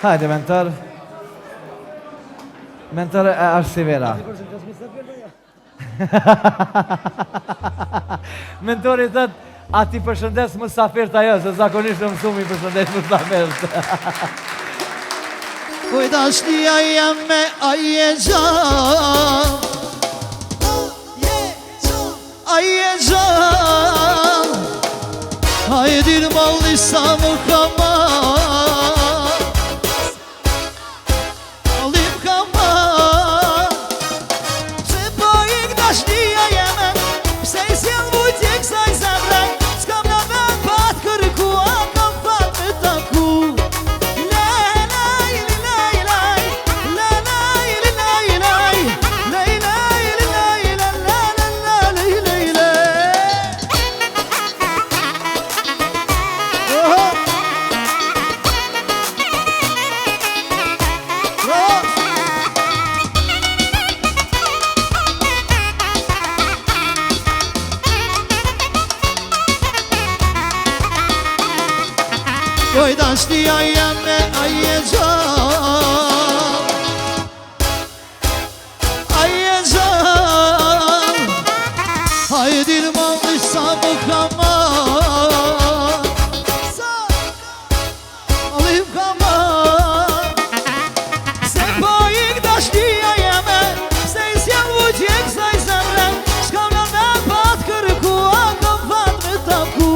Hajde, mentor. Mentor është si vera. Mentori thët, ati përshëndes mësafirt ajo, se zakonisht në mësumi përshëndes mësafirt. Kujtashnia jeme aje gjan, aje gjan, hajdir malli sa më kama, alim kama, se po ik dashnia jeme, pse I sjell vujtje kësaj zemre, s'kam në vend pat kërkua, kam fat me taku. Kujtashnia jeme aje gjan, aje gjan, hajdir malli sa më kama, alim kama, se po ik dashnia jeme, se I sjell vujtje kësaj zemre, s'kam në vend pat kërkua, kam fat me taku.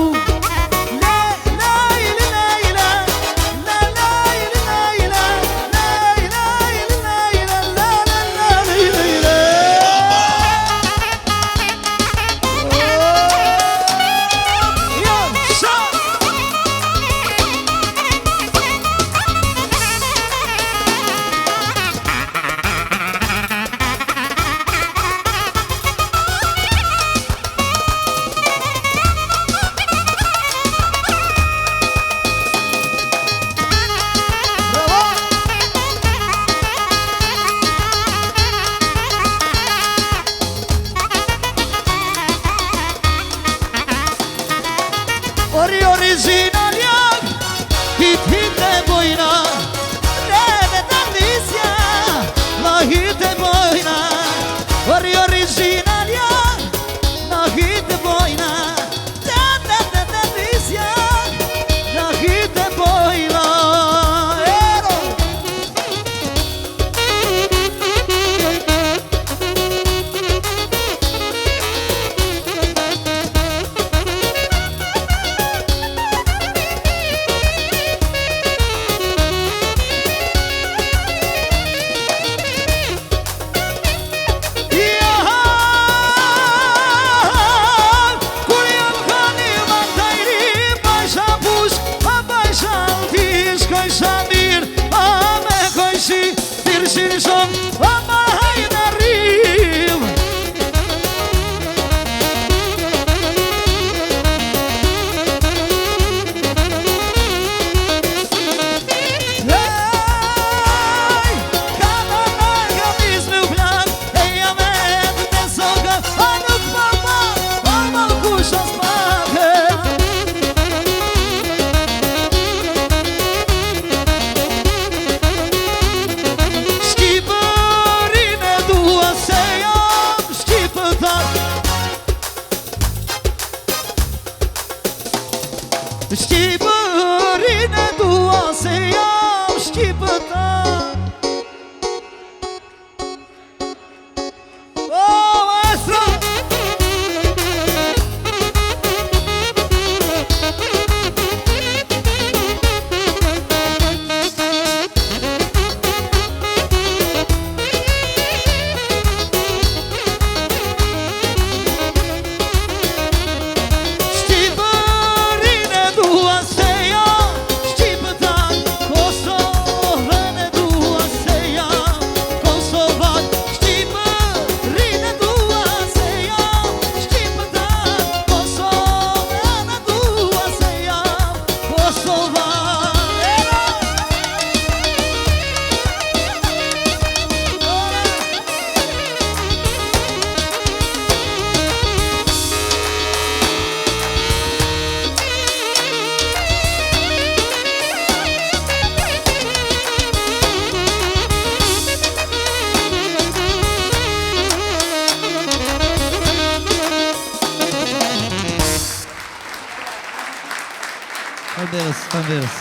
Faleminderes.